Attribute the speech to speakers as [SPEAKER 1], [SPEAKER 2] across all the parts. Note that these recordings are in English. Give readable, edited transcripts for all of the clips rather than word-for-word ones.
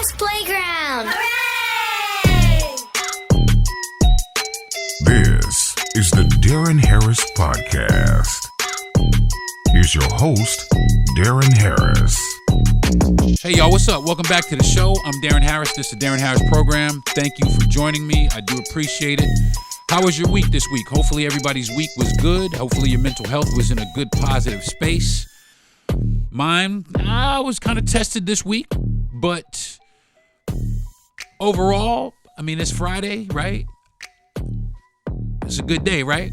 [SPEAKER 1] Kids Playground!
[SPEAKER 2] Hooray!
[SPEAKER 3] This is the Darren Harris Podcast. Here's your host, Darren Harris.
[SPEAKER 4] Hey y'all, what's up? Welcome back to the show. I'm Darren Harris. This is the Darren Harris program. Thank you for joining me. I do appreciate it. How was your week this week? Hopefully everybody's week was good. Hopefully your mental health was in a good, positive space. Mine, I was kind of tested this week, but overall, I mean, it's Friday, right? It's a good day, right?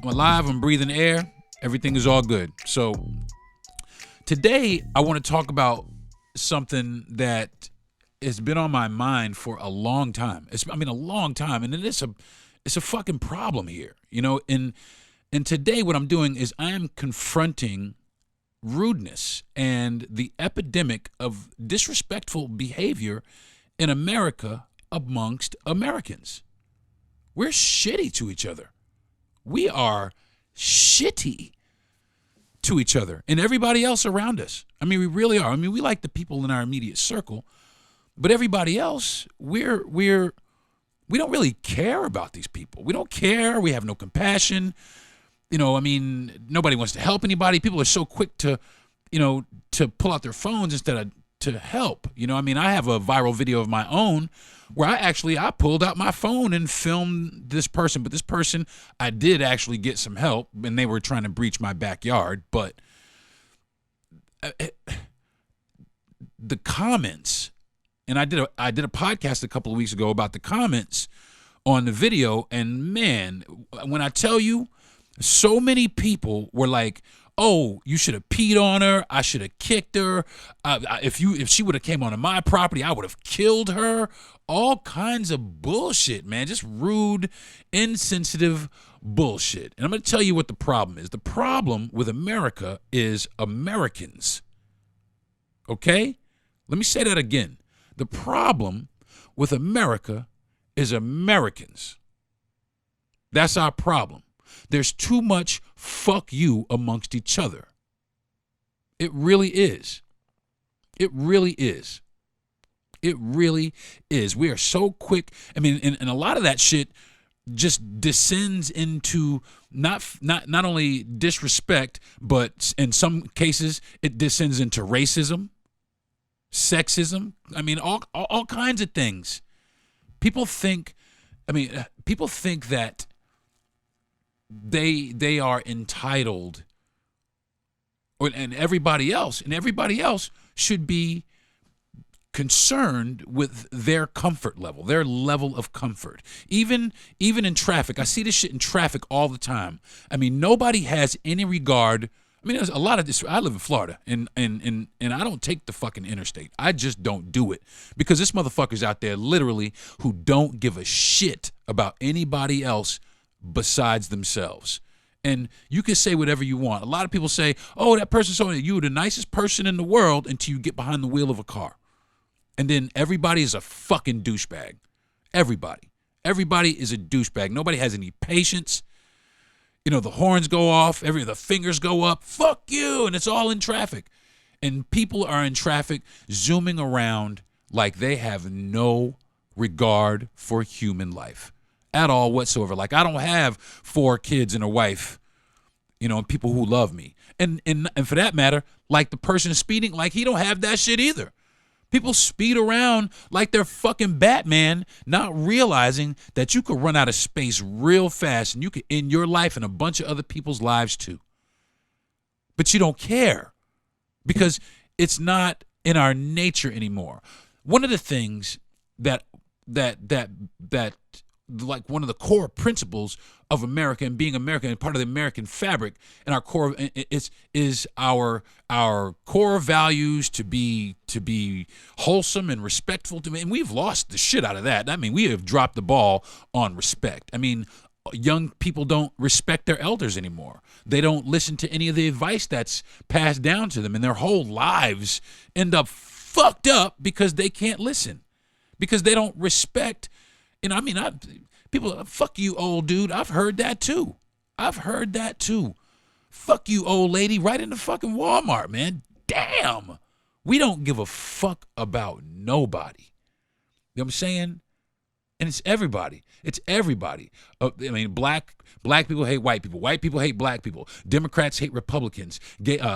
[SPEAKER 4] I'm alive, I'm breathing air. Everything is all good. So today I want to talk about something that has been on my mind for a long time. A long time. And it's a fucking problem here, you know? And today what I'm doing is I am confronting rudeness and the epidemic of disrespectful behavior in America amongst Americans. We're shitty to each other. We are shitty to each other and everybody else around us. I mean, we really are. I mean, we like the people in our immediate circle, but everybody else, we don't really care about these people. We don't care. We have no compassion. You know, I mean, nobody wants to help anybody. People are so quick to pull out their phones instead of to help. You know, I mean, I have a viral video of my own where I pulled out my phone and filmed this person. But this person, I did actually get some help, and they were trying to breach my backyard. But the comments, and I did a podcast a couple of weeks ago about the comments on the video, and man, when I tell you, so many people were like, "Oh, you should have peed on her. I should have kicked her. If she would have came onto my property, I would have killed her." All kinds of bullshit, man. Just rude, insensitive bullshit. And I'm going to tell you what the problem is. The problem with America is Americans. Okay? Let me say that again. The problem with America is Americans. That's our problem. There's too much fuck you amongst each other. It really is. It really is. It really is. We are so quick. I mean, and a lot of that shit just descends into not only disrespect, but in some cases it descends into racism, sexism. I mean, all kinds of things. People think that they are entitled, and everybody else should be concerned with their comfort level, their level of comfort. Even in traffic, I see this shit in traffic all the time. I mean, nobody has any regard. I mean, there's a lot of this. I live in Florida, and I don't take the fucking interstate. I just don't do it because there's motherfuckers out there literally who don't give a shit about anybody else besides themselves. And you can say whatever you want. A lot of people say, "Oh, that person's so you're the nicest person in the world," until you get behind the wheel of a car. And then everybody is a fucking douchebag. Everybody is a douchebag. Nobody has any patience. You know, the horns go off, the fingers go up, fuck you, and it's all in traffic. And people are in traffic zooming around like they have no regard for human life at all whatsoever. Like, I don't have 4 kids and a wife, you know, and people who love me. And for that matter, like the person speeding, like he don't have that shit either. People speed around like they're fucking Batman, not realizing that you could run out of space real fast and you could end your life and a bunch of other people's lives too. But you don't care because it's not in our nature anymore. One of the things that like one of the core principles of America and being American and part of the American fabric and our core is our core values to be wholesome and respectful to me. And we've lost the shit out of that. I mean, we have dropped the ball on respect. I mean, young people don't respect their elders anymore. They don't listen to any of the advice that's passed down to them, and their whole lives end up fucked up because they can't listen, because they don't respect. And I mean, people, fuck you, old dude. I've heard that too. Fuck you, old lady, right in the fucking Walmart, man. Damn. We don't give a fuck about nobody. You know what I'm saying? And it's everybody. It's everybody. I mean, black people hate white people. White people hate black people. Democrats hate Republicans.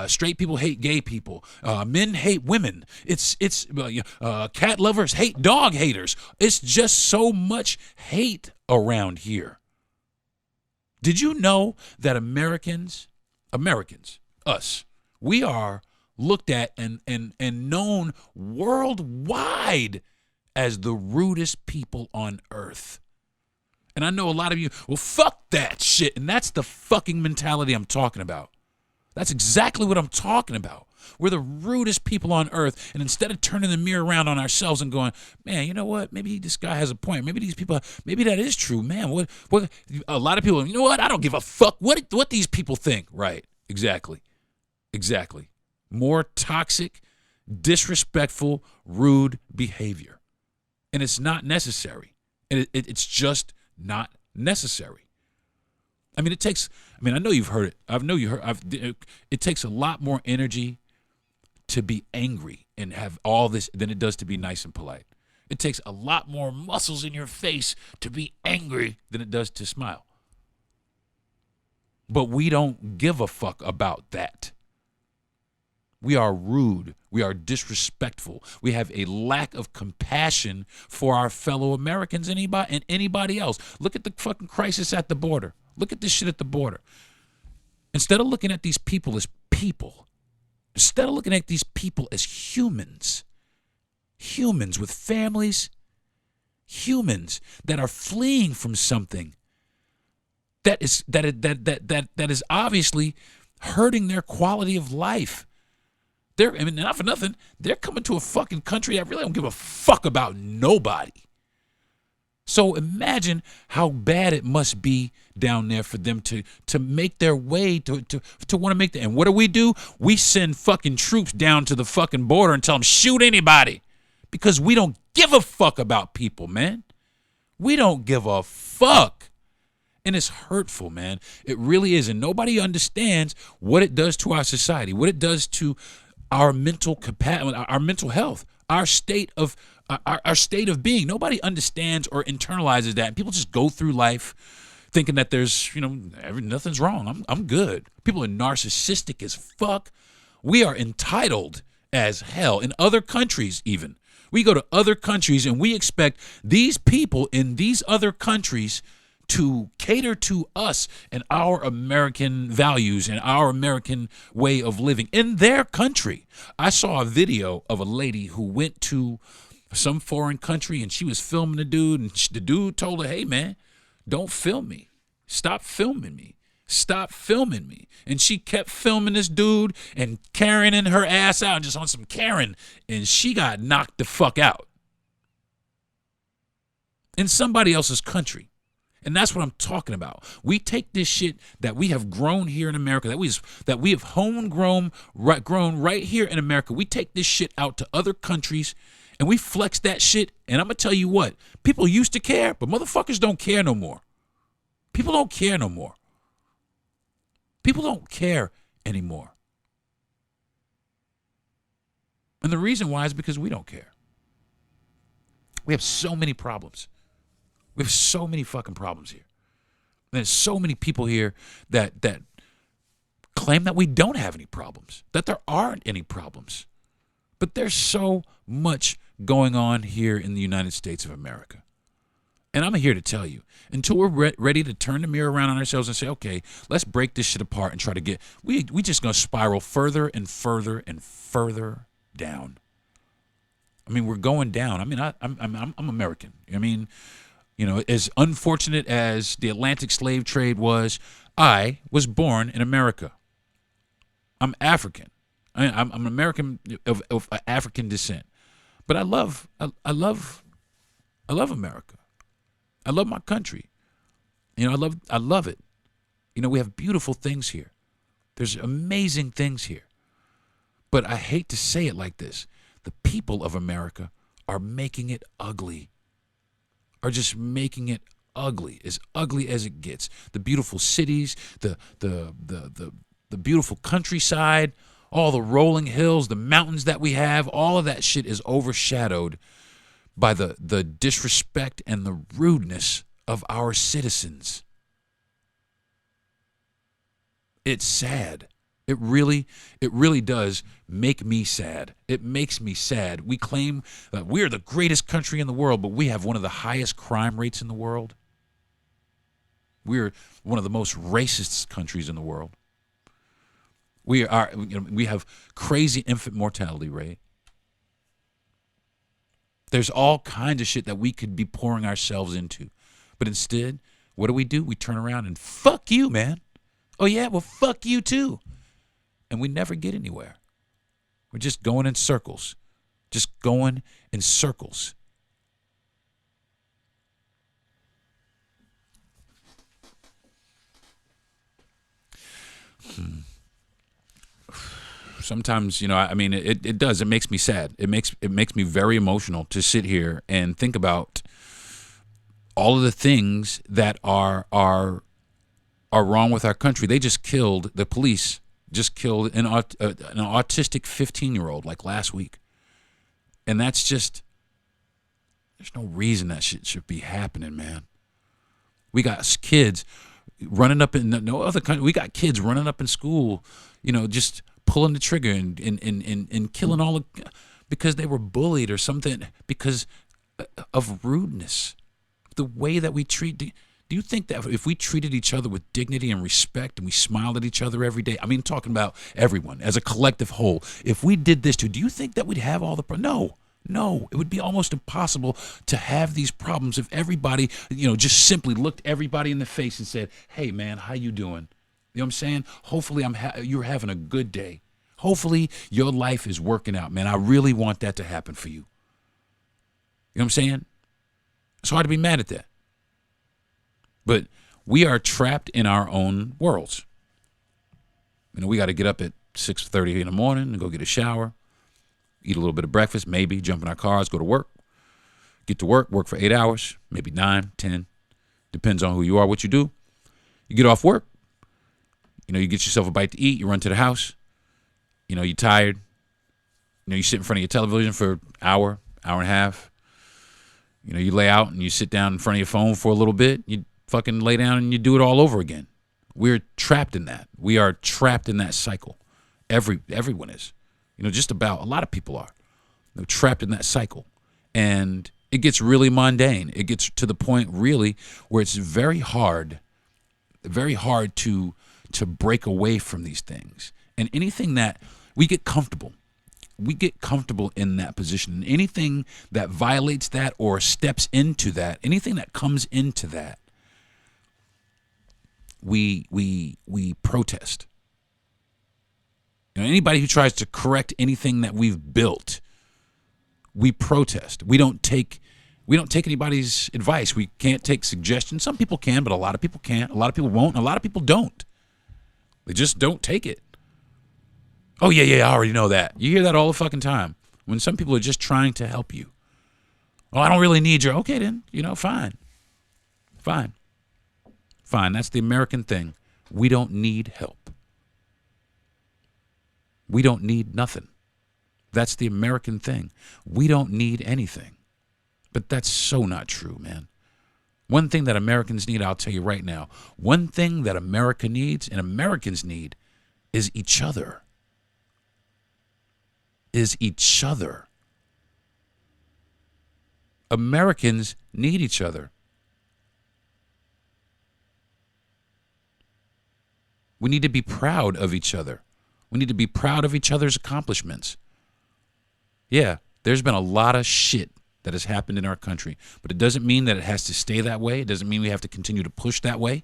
[SPEAKER 4] Straight people hate gay people. Men hate women. It's cat lovers hate dog haters. It's just so much hate around here. Did you know that Americans, us, we are looked at and known worldwide as the rudest people on earth? And I know a lot of you, well, fuck that shit. And that's the fucking mentality I'm talking about. That's exactly what I'm talking about. We're the rudest people on earth. And instead of turning the mirror around on ourselves and going, man, you know what? Maybe this guy has a point. Maybe these people, maybe that is true. Man, what a lot of people, you know what? I don't give a fuck what these people think. Right. Exactly. More toxic, disrespectful, rude behavior. And it's not necessary. And it's just not necessary. I mean, I know you've heard it. It takes a lot more energy to be angry and have all this than it does to be nice and polite. It takes a lot more muscles in your face to be angry than it does to smile. But we don't give a fuck about that. We are rude. We are disrespectful. We have a lack of compassion for our fellow Americans and anybody else. Look at the fucking crisis at the border. Look at this shit at the border. Instead of looking at these people as people, instead of looking at these people as humans with families, humans that are fleeing from something that is obviously hurting their quality of life. Not for nothing, they're coming to a fucking country that really don't give a fuck about nobody. So imagine how bad it must be down there for them to make their way, to want to make the. And what do? We send fucking troops down to the fucking border and tell them, shoot anybody. Because we don't give a fuck about people, man. We don't give a fuck. And it's hurtful, man. It really is. And nobody understands what it does to our society, what it does to our mental capacity, our mental health, our state of being. Nobody understands or internalizes that. And people just go through life thinking that there's, nothing's wrong. I'm good. People are narcissistic as fuck. We are entitled as hell in other countries even. We go to other countries and we expect these people in these other countries to cater to us and our American values and our American way of living in their country. I saw a video of a lady who went to some foreign country and she was filming the dude, and the dude told her, hey man, don't film me. Stop filming me. Stop filming me. And she kept filming this dude and Karening her ass out, just on some Karen, and she got knocked the fuck out in somebody else's country. And that's what I'm talking about. We take this shit that we have grown here in America, that we have grown right here in America. We take this shit out to other countries and we flex that shit. And I'm going to tell you what, people used to care, but motherfuckers don't care no more. People don't care no more. People don't care anymore. And the reason why is because we don't care. We have so many problems. We have so many fucking problems here. There's so many people here that claim that we don't have any problems, that there aren't any problems. But there's so much going on here in the United States of America. And I'm here to tell you, until we're ready to turn the mirror around on ourselves and say, okay, let's break this shit apart and try to get, we just going to spiral further and further and further down. I mean, we're going down. I mean, I'm American. I mean, as unfortunate as the Atlantic slave trade was, I was born in America. I'm African. I'm an American of African descent. But I love America. I love my country. I love it. We have beautiful things here. There's amazing things here. But I hate to say it like this. The people of America are making it ugly. Are just making it ugly as it gets. The beautiful cities, the beautiful countryside, all the rolling hills, the mountains that we have, all of that shit is overshadowed by the disrespect and the rudeness of our citizens. It's sad. It really does make me sad. It makes me sad. We claim that we're the greatest country in the world, but we have one of the highest crime rates in the world. We're one of the most racist countries in the world. We have crazy infant mortality rate. There's all kinds of shit that we could be pouring ourselves into. But instead, what do? We turn around and fuck you, man. Oh yeah, well fuck you too. And we never get anywhere. We're just going in circles. Just going in circles. Sometimes, it does. It makes me sad. It makes me very emotional to sit here and think about all of the things that are wrong with our country. They just killed, the police just killed an autistic 15-year-old like last week. And that's just, there's no reason that shit should be happening, man. We got kids running up in no other country. We got kids running up in school, just pulling the trigger and killing all of, because they were bullied or something, because of rudeness. The way that we treat, do you think that if we treated each other with dignity and respect and we smiled at each other every day, I mean, talking about everyone as a collective whole, if we did this too, do you think that we'd have all the, no, it would be almost impossible to have these problems if everybody, just simply looked everybody in the face and said, hey man, how you doing? You know what I'm saying? Hopefully you're having a good day. Hopefully your life is working out, man. I really want that to happen for you. You know what I'm saying? It's hard to be mad at that. But we are trapped in our own worlds. We got to get up at 6:30 in the morning and go get a shower, eat a little bit of breakfast, maybe jump in our cars, go to work, get to work for 8 hours, maybe 9, 10. Depends on who you are, what you do. You get off work. You get yourself a bite to eat. You run to the house. You're tired. You sit in front of your television for an hour and a half. You lay out and you sit down in front of your phone for a little bit. You fucking lay down and you do it all over again. We're trapped in that. We are trapped in that cycle. Everyone is. Just about a lot of people are. They're trapped in that cycle. And it gets really mundane. It gets to the point really where it's very hard to break away from these things. And anything that we get comfortable in that position. And anything that violates that or steps into that, anything that comes into that, we protest. Anybody who tries to correct anything that we've built, we protest. We don't take anybody's advice. We can't take suggestions. Some people can, but a lot of people can't. A lot of people won't, and a lot of people don't. They just don't take it. Oh, yeah, I already know that. You hear that all the fucking time when some people are just trying to help you. Oh, I don't really need your, okay then, fine. That's the American thing. We don't need help. We don't need nothing. That's the American thing. We don't need anything. But that's so not true, man. One thing that Americans need, I'll tell you right now, one thing that America needs and Americans need is each other. Americans need each other. We need to be proud of each other. We need to be proud of each other's accomplishments. Yeah, there's been a lot of shit that has happened in our country, but it doesn't mean that it has to stay that way. It doesn't mean we have to continue to push that way.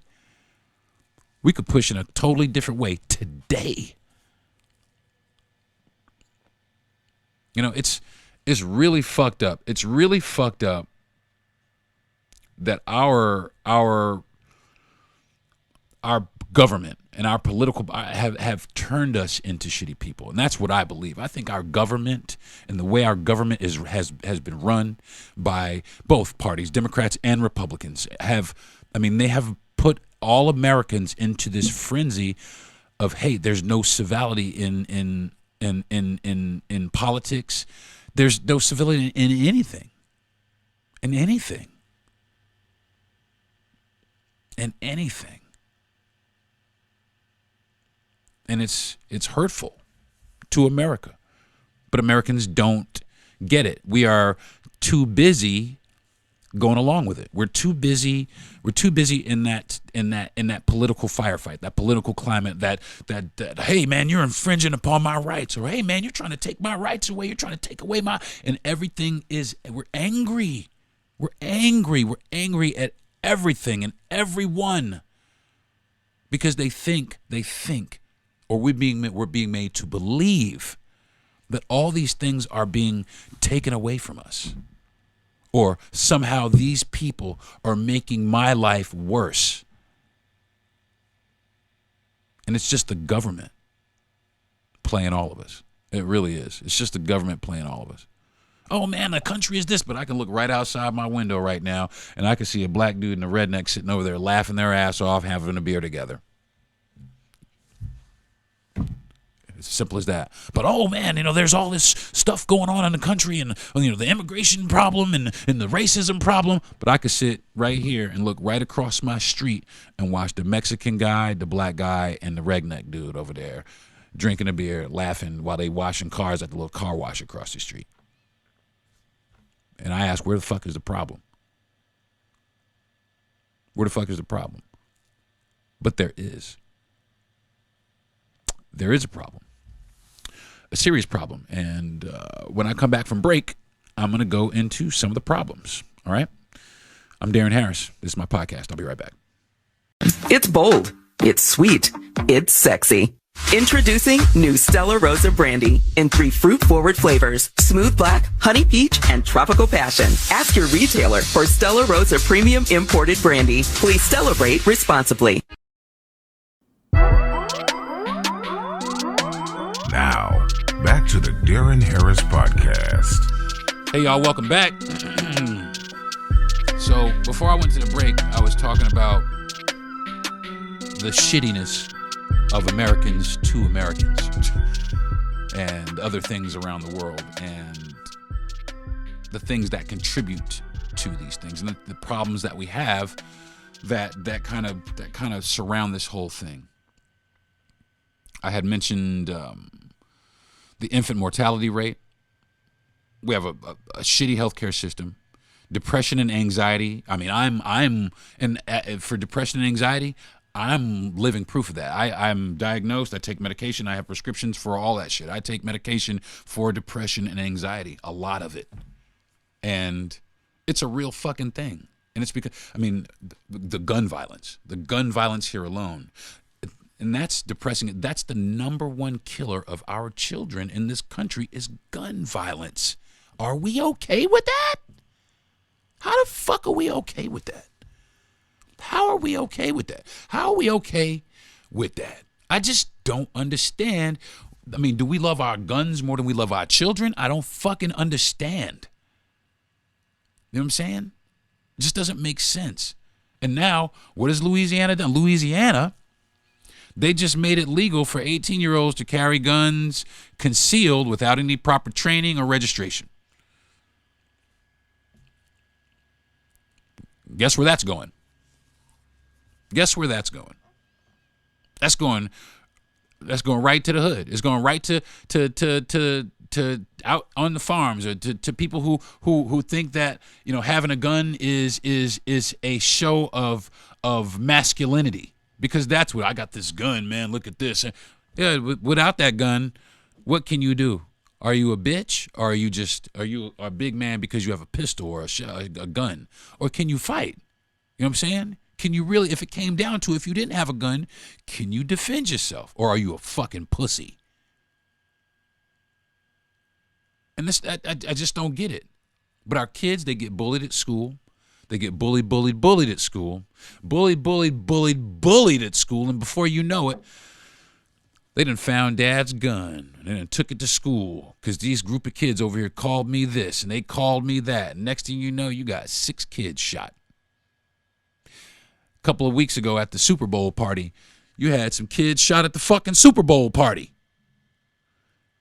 [SPEAKER 4] We could push in a totally different way today. It's really fucked up. It's really fucked up that our government and our political have turned us into shitty people, and that's what I believe. I think our government and the way our government has been run by both parties, Democrats and Republicans, they have put all Americans into this frenzy of, hey, there's no civility in in politics. There's no civility in anything. In anything. In anything. And it's hurtful to America. But Americans don't get it. We are too busy going along with it. We're too busy in that political firefight, that political climate, that hey man, you're infringing upon my rights, or hey man, you're trying to take my rights away, you're trying to take away my, and everything is, we're angry. We're angry at everything and everyone because they think or we're being made to believe that all these things are being taken away from us. Or somehow these people are making my life worse. And it's just the government playing all of us. It really is. It's just the government playing all of us. Oh man, the country is this, but I can look right outside my window right now and I can see a black dude and a redneck sitting over there laughing their ass off, having a beer together. It's as simple as that. But oh man, there's all this stuff going on in the country, and the immigration problem and the racism problem. But I could sit right here and look right across my street and watch the Mexican guy, the black guy, and the redneck dude over there drinking a beer, laughing while they washing cars at the little car wash across the street. And I ask, where the fuck is the problem? Where the fuck is the problem? But there is. There is a problem. A serious problem. And when I come back from break, I'm going to go into some of the problems. All right? I'm Deron Harris. This is my podcast. I'll be right back.
[SPEAKER 1] It's bold. It's sweet. It's sexy. Introducing new Stella Rosa Brandy in 3 fruit-forward flavors: smooth black, honey peach, and tropical passion. Ask your retailer for Stella Rosa Premium Imported Brandy. Please celebrate responsibly.
[SPEAKER 3] Now, back to the Deron Harris Podcast.
[SPEAKER 4] Hey, y'all, welcome back. So, before I went to the break, I was talking about the shittiness of Americans to Americans and other things around the world and the things that contribute to these things and the problems that we have that kind of surround this whole thing. I had mentioned the infant mortality rate. We have a shitty healthcare system. Depression and anxiety. I mean, for depression and anxiety, I'm living proof of that. I'm diagnosed. I take medication. I have prescriptions for all that shit. I take medication for depression and anxiety, a lot of it. And it's a real fucking thing. And it's because, the gun violence here alone. And that's depressing. That's the number one killer of our children in this country is gun violence. Are we okay with that? How the fuck are we okay with that? How are we okay with that? How are we okay with that? I just don't understand. Do we love our guns more than we love our children? I don't fucking understand. You know what I'm saying? It just doesn't make sense. And now, what has Louisiana done? Louisiana, they just made it legal for 18-year-olds to carry guns concealed without any proper training or registration. Guess where that's going? Guess where that's going? That's going right to the hood. It's going right to out on the farms, or to people who think that having a gun is a show of masculinity, because that's what I got, this gun, man. Look at this. Yeah, without that gun, what can you do? Are you a bitch, or are you a big man because you have a pistol or a gun, or can you fight? You know what I'm saying? Can you really, if it came down to, if you didn't have a gun, can you defend yourself? Or are you a fucking pussy? And this, I just don't get it. But our kids, they get bullied at school. They get bullied at school. Bullied at school. And before you know it, they done found dad's gun and then took it to school because these group of kids over here called me this and they called me that. And next thing you know, you got 6 kids shot. A couple of weeks ago at the Super Bowl party, you had some kids shot at the fucking Super Bowl party.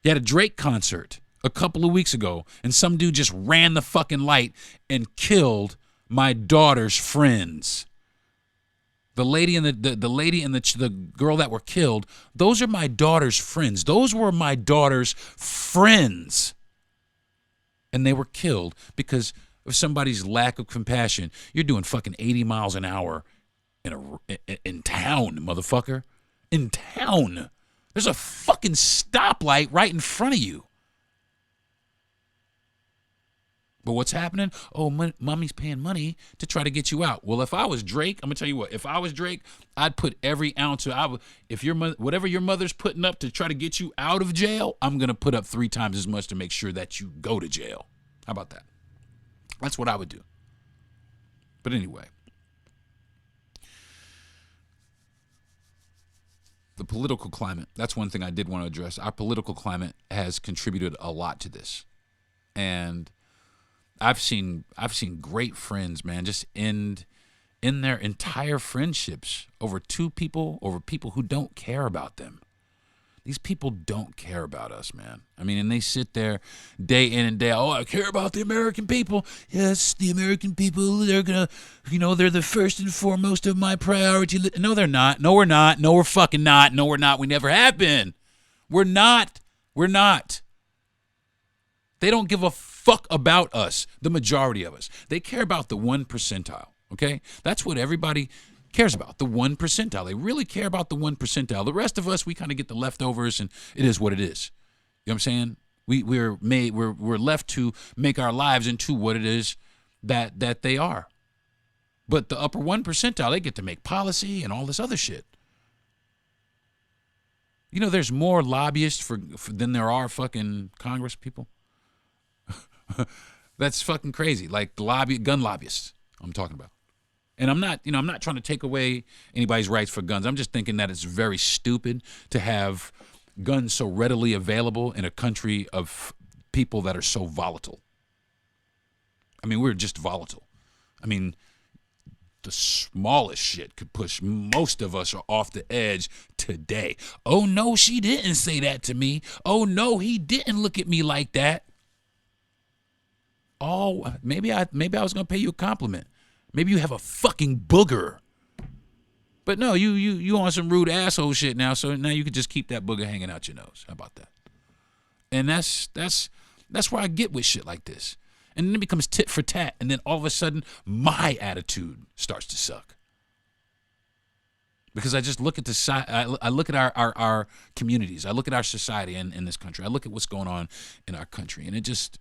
[SPEAKER 4] You had a Drake concert a couple of weeks ago, and some dude just ran the fucking light and killed my daughter's friends. The lady and the lady and the girl that were killed, those are my daughter's friends. Those were my daughter's friends. And they were killed because of somebody's lack of compassion. You're doing fucking 80 miles an hour in town, motherfucker. In town. There's a fucking stoplight right in front of you. But what's happening? Oh, mommy's paying money to try to get you out. Well, if I was Drake, I'm going to tell you what. If I was Drake, I'd put every ounce of, if whatever your mother's putting up to try to get you out of jail, I'm going to put up 3 times as much to make sure that you go to jail. How about that? That's what I would do. But anyway. The political climate, that's one thing I did want to address. Our political climate has contributed a lot to this. And I've seen great friends, man, just end in their entire friendships over people who don't care about them. These people don't care about us, man. I mean, and they sit there day in and day out. Oh, I care about the American people. Yes, the American people, they're going to, they're the first and foremost of my priority. No, they're not. No, we're not. No, we're fucking not. No, we're not. We never have been. We're not. We're not. They don't give a fuck about us, the majority of us. They care about the 1 percentile, okay? That's what everybody cares about, the 1 percentile. They really care about the 1 percentile. The rest of us, we kind of get the leftovers, and it is what it is. You know what I'm saying? We're left to make our lives into what it is that they are. But the upper 1 percentile, they get to make policy and all this other shit. There's more lobbyists than there are fucking Congress people. That's fucking crazy. Like gun lobbyists I'm talking about. And I'm not trying to take away anybody's rights for guns. I'm just thinking that it's very stupid to have guns so readily available in a country of people that are so volatile. I mean, we're just volatile. I mean, the smallest shit could push most of us off the edge today. Oh, no, she didn't say that to me. Oh, no, he didn't look at me like that. Oh, maybe I was going to pay you a compliment. Maybe you have a fucking booger. But no, you on some rude asshole shit now, so now you can just keep that booger hanging out your nose. How about that? And that's where I get with shit like this. And then it becomes tit for tat, and then all of a sudden my attitude starts to suck. Because I just look at I look at our communities. I look at our society in this country. I look at what's going on in our country, and it just...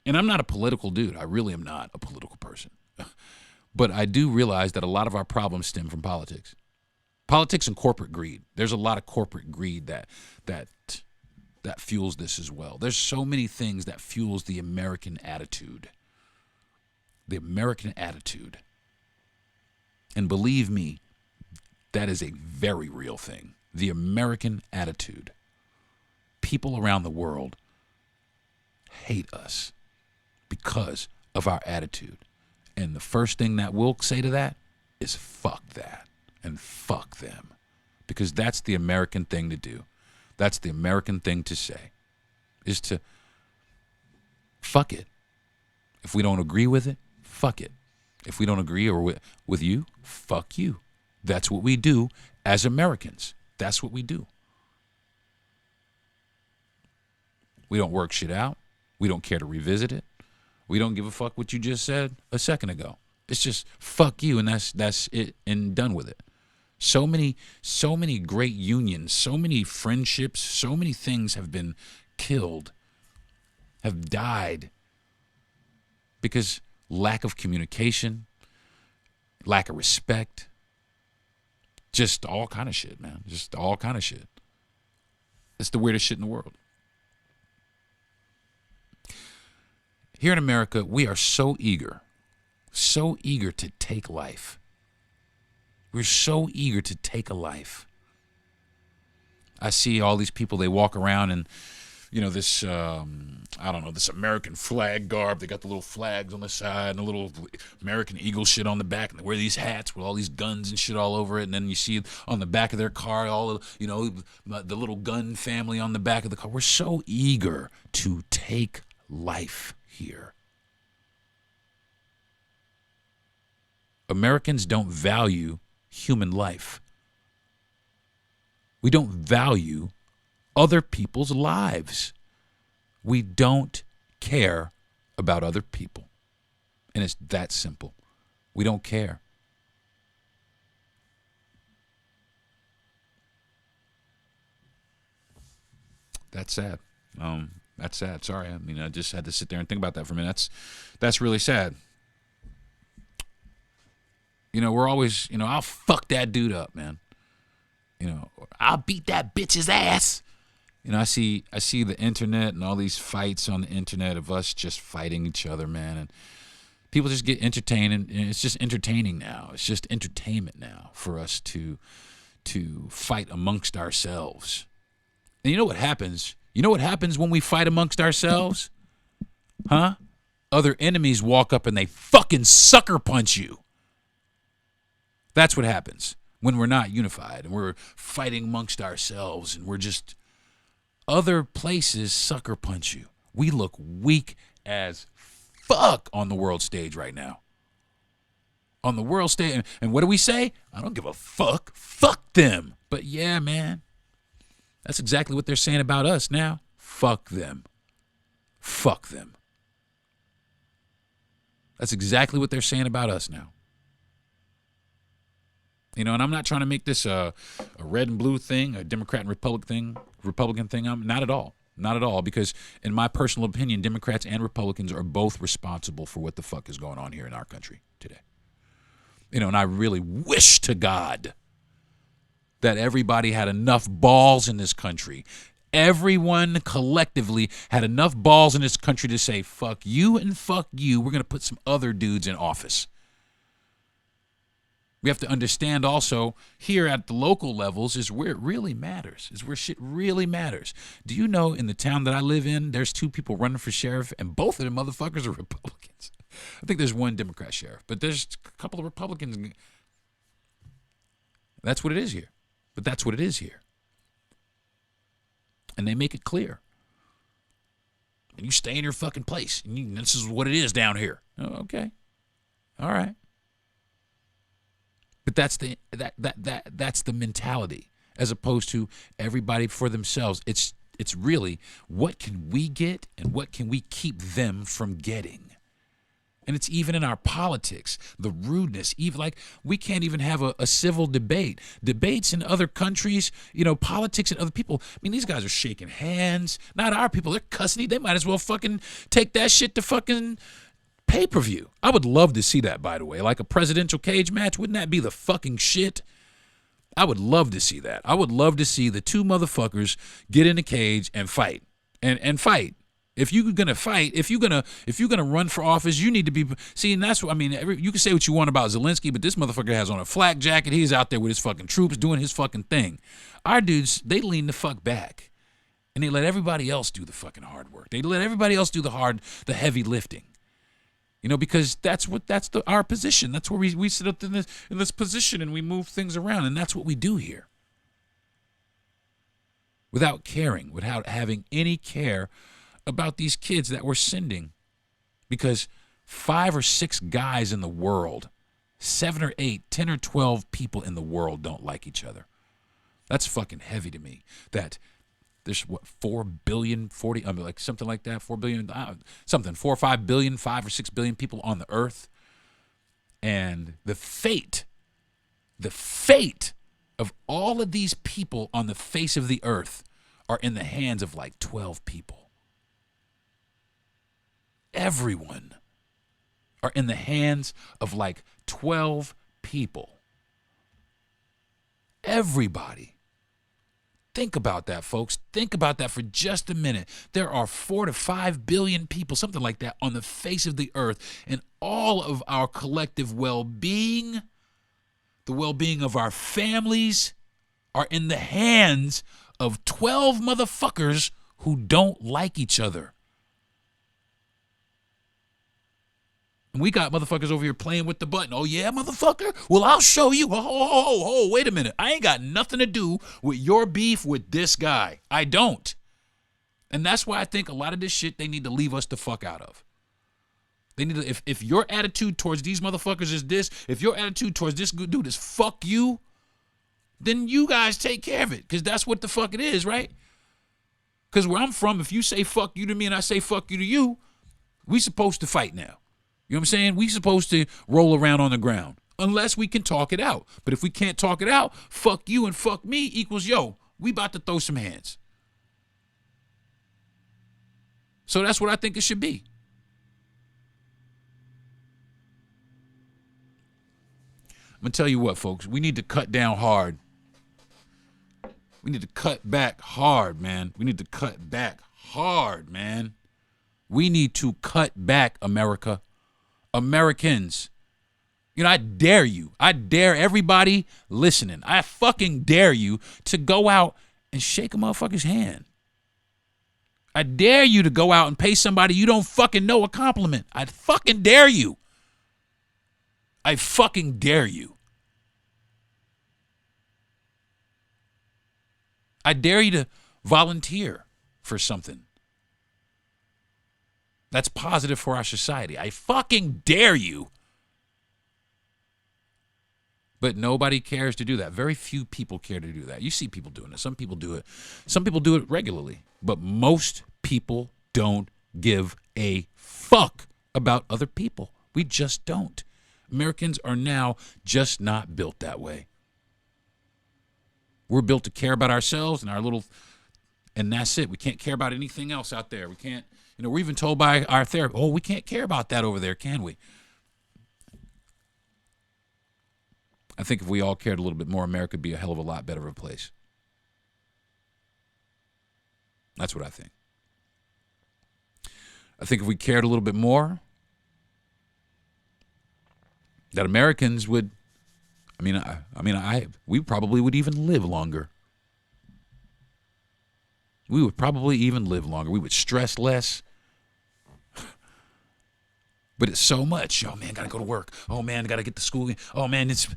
[SPEAKER 4] And I'm not a political dude. I really am not a political person. But I do realize that a lot of our problems stem from politics. Politics and corporate greed. There's a lot of corporate greed that fuels this as well. There's so many things that fuels the American attitude. The American attitude. And believe me, that is a very real thing. The American attitude. People around the world hate us because of our attitude. And the first thing that we'll say to that is fuck that and fuck them. Because that's the American thing to do. That's the American thing to say, is to fuck it. If we don't agree with it, fuck it. If we don't agree with you, fuck you. That's what we do as Americans. That's what we do. We don't work shit out. We don't care to revisit it. We don't give a fuck what you just said a second ago. It's just fuck you, and that's it, and done with it. So many great unions, so many friendships, so many things have been killed, have died because lack of communication, lack of respect, just all kind of shit, man. Just all kind of shit. It's the weirdest shit in the world. Here in America, we are so eager to take life. We're so eager to take a life. I see all these people, they walk around and, this I don't know, this American flag garb. They got the little flags on the side and the little American Eagle shit on the back, and they wear these hats with all these guns and shit all over it. And then you see on the back of their car all of, the little gun family on the back of the car. We're so eager to take life here. Americans don't value human life. We don't value other people's lives. We don't care about other people. And it's that simple. We don't care. That's sad. That's sad. Sorry. I mean, I just had to sit there and think about that for a minute. That's really sad. We're always, I'll fuck that dude up, man. I'll beat that bitch's ass. I see the internet and all these fights on the internet of us just fighting each other, man. And people just get entertained, and it's just entertaining now. It's just entertainment now for us to fight amongst ourselves. And you know what happens? You know what happens when we fight amongst ourselves? Huh? Other enemies walk up and they fucking sucker punch you. That's what happens when we're not unified and we're fighting amongst ourselves and we're just... Other places sucker punch you. We look weak as fuck on the world stage right now. On the world stage. And what do we say? I don't give a fuck. Fuck them. But yeah, man. That's exactly what they're saying about us now. Fuck them. Fuck them. That's exactly what they're saying about us now. And I'm not trying to make this a red and blue thing, a Democrat and Republican thing. I'm not at all. Not at all. Because in my personal opinion, Democrats and Republicans are both responsible for what the fuck is going on here in our country today. And I really wish to God that everybody had enough balls in this country. Everyone collectively had enough balls in this country to say, fuck you and fuck you. We're going to put some other dudes in office. We have to understand also here at the local levels is where it really matters, is where shit really matters. Do you know in the town that I live in, there's 2 people running for sheriff, and both of them motherfuckers are Republicans. I think there's 1 Democrat sheriff, but there's a couple of Republicans. That's what it is here. But that's what it is here. And they make it clear. And you stay in your fucking place. And this is what it is down here. Oh, okay. All right. But that's the mentality, as opposed to everybody for themselves. It's really what can we get and what can we keep them from getting. And it's even in our politics, the rudeness, even like we can't even have a civil debate. Debates in other countries, politics and other people. I mean, these guys are shaking hands. Not our people. They're cussing. They might as well fucking take that shit to fucking pay-per-view. I would love to see that, by the way. Like a presidential cage match. Wouldn't that be the fucking shit? I would love to see that. I would love to see the 2 motherfuckers get in a cage and fight. And fight. If you're gonna fight, if you're gonna run for office, you need to be. See, and that's what I mean. You can say what you want about Zelensky, but this motherfucker has on a flak jacket. He's out there with his fucking troops doing his fucking thing. Our dudes, they lean the fuck back, and they let everybody else do the fucking hard work. They let everybody else do the heavy lifting. Because that's our position. That's where we sit up in this position and we move things around, and that's what we do here. Without caring, without having any care about these kids that we're sending, because 5 or 6 guys in the world, 7 or 8, 10 or 12 people in the world don't like each other. That's fucking heavy to me. That there's 4 billion, 40, like something like that, 4 billion, something, 4 or 5 billion, 5 or 6 billion people on the earth. And the fate of all of these people on the face of the earth are in the hands of like 12 people. Everyone are in the hands of like 12 people. Everybody. Think about that, folks. Think about that for just a minute. There are 4 to 5 billion people, something like that, on the face of the earth, and all of our collective well-being, the well-being of our families, are in the hands of 12 motherfuckers who don't like each other. And we got motherfuckers over here playing with the button. Oh, yeah, motherfucker? Well, I'll show you. Oh, wait a minute. I ain't got nothing to do with your beef with this guy. I don't. And that's why I think a lot of this shit they need to leave us the fuck out of. They need to, if your attitude towards these motherfuckers is this, if your attitude towards this good dude is fuck you, then you guys take care of it, because that's what the fuck it is, right? Because where I'm from, if you say fuck you to me and I say fuck you to you, we supposed to fight now. You know what I'm saying? We supposed to roll around on the ground unless we can talk it out. But if we can't talk it out, fuck you and fuck me equals, yo, we about to throw some hands. So that's what I think it should be. I'm going to tell you what, folks. We need to cut down hard. We need to cut back hard, man. We need to cut back hard, man. We need to cut back, America. Americans. You know, I dare you. I dare everybody listening. I fucking dare you to go out and shake a motherfucker's hand. I dare you to go out and pay somebody you don't fucking know a compliment. I fucking dare you. I fucking dare you. I dare you to volunteer for something that's positive for our society. I fucking dare you. But nobody cares to do that. Very few people care to do that. You see people doing it. Some people do it. Some people do it regularly. But most people don't give a fuck about other people. We just don't. Americans are now just not built that way. We're built to care about ourselves and our little, and that's it. We can't care about anything else out there. We can't, you know, we're even told by our therapist, oh, we can't care about that over there, can we? I think if we all cared a little bit more, America would be a hell of a lot better of a place. That's what I think. I think if we cared a little bit more, that Americans would, we probably would even live longer. We would probably even live longer. We would stress less. But it's so much. Oh, man, got to go to work. Oh, man, got to get to school. Oh, man, it's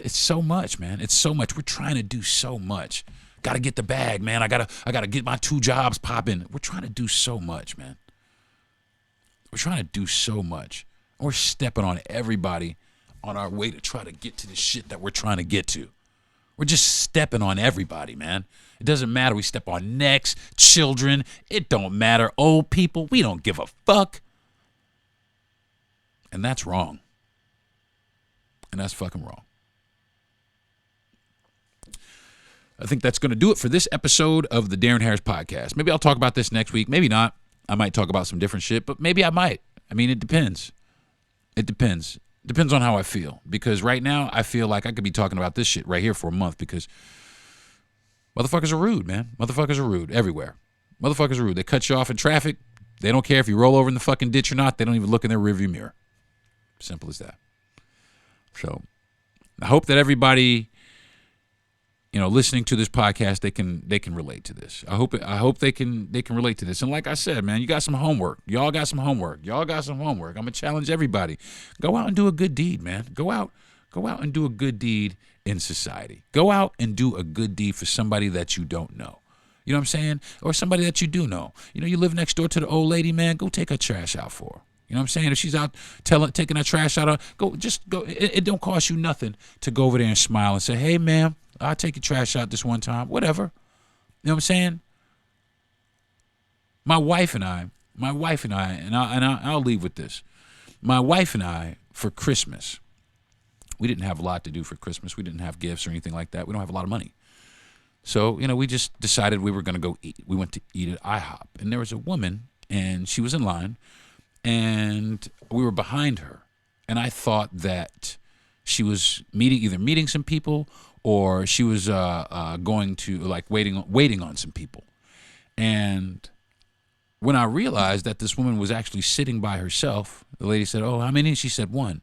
[SPEAKER 4] so much, man. It's so much. We're trying to do so much. Got to get the bag, man. I gotta get my 2 jobs popping. We're trying to do so much, man. We're trying to do so much. We're stepping on everybody on our way to try to get to the shit that we're trying to get to. We're just stepping on everybody, man. It doesn't matter. We step on necks, children. It don't matter. Old people. We don't give a fuck. And that's wrong. And that's fucking wrong. I think that's going to do it for this episode of the Darren Harris Podcast. Maybe I'll talk about this next week. Maybe not. I might talk about some different shit, but maybe I might. I mean, it depends. It depends. Depends on how I feel. Because right now, I feel like I could be talking about this shit right here for a month because motherfuckers are rude, man. Motherfuckers are rude everywhere. Motherfuckers are rude. They cut you off in traffic. They don't care if you roll over in the fucking ditch or not. They don't even look in their rearview mirror. Simple as that. So I hope that everybody, you know, listening to this podcast, they can relate to this. I hope they can relate to this. And like I said, man, you got some homework. Y'all got some homework. I'm gonna challenge everybody. Go out and do a good deed, man. Go out and do a good deed in society. Go out and do a good deed for somebody that you don't know. You know what I'm saying? Or somebody that you do know. You know, you live next door to the old lady, man. Go take her trash out for her. You know what I'm saying? If she's out taking her trash out, go. It don't cost you nothing to go over there and smile and say, "Hey, ma'am, I'll take your trash out this one time." Whatever. You know what I'm saying? My wife and I, and I'll leave with this. My wife and I, for Christmas, we didn't have a lot to do for Christmas. We didn't have gifts or anything like that. We don't have a lot of money. So, you know, we just decided we were going to go eat. We went to eat at IHOP. And there was a woman, and she was in line. And we were behind her, and I thought that she was either meeting some people or she was going to waiting on some people. And when I realized that this woman was actually sitting by herself, the lady said, "Oh, how many?" She said, "1."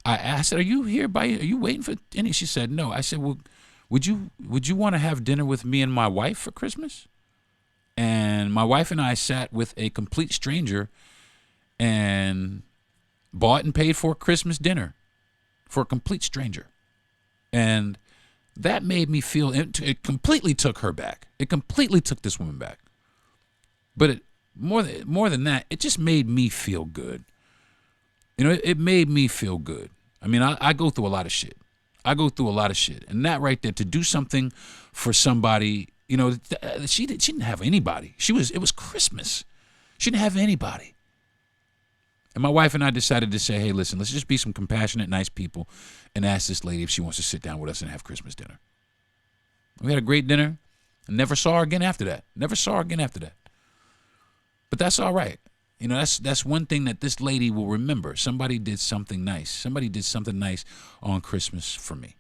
[SPEAKER 4] I asked, "Are you here are you waiting for any?" She said, "No." I said, "Well, would you want to have dinner with me and my wife for Christmas?" And my wife and I sat with a complete stranger. And bought and paid for a Christmas dinner for a complete stranger. And that made me feel, it completely took her back. It completely took this woman back. But more than that, it just made me feel good. You know, it made me feel good. I mean, I go through a lot of shit. And that right there, to do something for somebody, you know, she didn't have anybody. It was Christmas. She didn't have anybody. And my wife and I decided to say, hey, listen, let's just be some compassionate, nice people and ask this lady if she wants to sit down with us and have Christmas dinner. We had a great dinner and never saw her again after that. But that's all right. You know, that's one thing that this lady will remember. Somebody did something nice. On Christmas for me.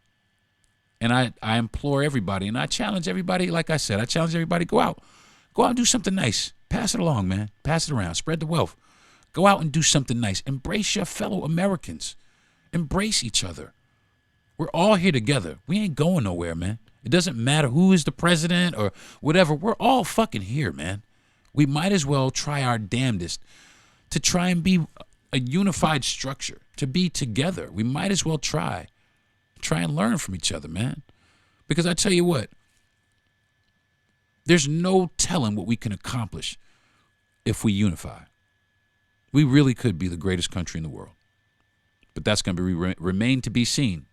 [SPEAKER 4] And I implore everybody, and I challenge everybody, like I said, go out and do something nice. Pass it along, man. Pass it around. Spread the wealth. Go out and do something nice. Embrace your fellow Americans. Embrace each other. We're all here together. We ain't going nowhere, man. It doesn't matter who is the president or whatever. We're all fucking here, man. We might as well try our damnedest to try and be a unified structure, to be together. We might as well try and learn from each other, man. Because I tell you what, there's no telling what we can accomplish if we unify. We really could be the greatest country in the world. But that's going to remain to be seen.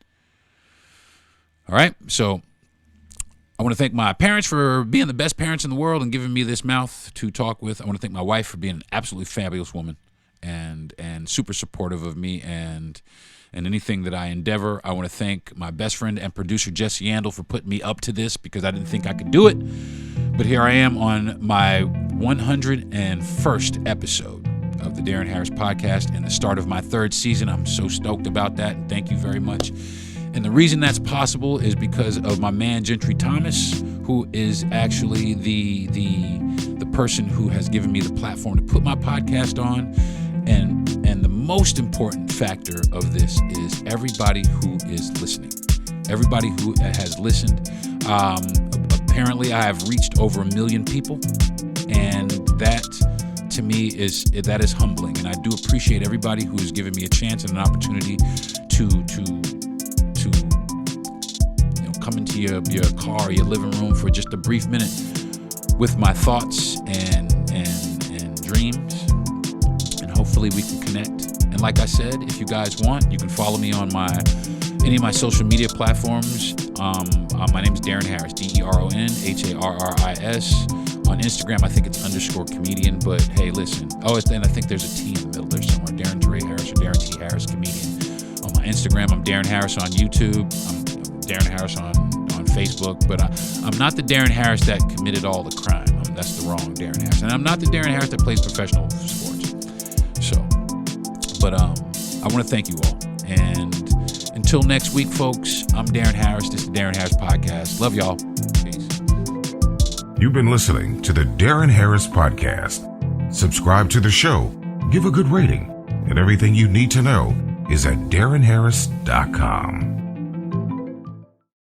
[SPEAKER 4] All right? So I want to thank my parents for being the best parents in the world and giving me this mouth to talk with. I want to thank my wife for being an absolutely fabulous woman and super supportive of me and anything that I endeavor. I want to thank my best friend and producer, Jesse Yandel, for putting me up to this because I didn't think I could do it. But here I am on my 101st episode of the Deron Harris Podcast and the start of my 3rd season. I'm so stoked about that, and thank you very much. And the reason that's possible is because of my man Gentry Thomas, who is actually the person who has given me the platform to put my podcast on. And the most important factor of this is everybody who is listening. Everybody who has listened. Apparently I have reached over 1 million people, and that to me is humbling. And I do appreciate everybody who has given me a chance and an opportunity to come into your car, your living room for just a brief minute with my thoughts and dreams, and hopefully we can connect. And like I said, if you guys want, you can follow me on any of my social media platforms. My name is Deron Harris, DeronHarris. On Instagram, I think it's _comedian, but hey, listen. And I think there's a T in the middle there somewhere. Darren Teray Harris or Darren T. Harris comedian. On my Instagram, I'm Deron Harris on YouTube. I'm Deron Harris on Facebook, but I'm not the Deron Harris that committed all the crime. That's the wrong Deron Harris. And I'm not the Deron Harris that plays professional sports. So, but I want to thank you all. And until next week, folks, I'm Deron Harris. This is the Deron Harris Podcast. Love y'all. Peace.
[SPEAKER 3] You've been listening to the Deron Harris Podcast. Subscribe to the show, give a good rating, and everything you need to know is at DeronHarris.com.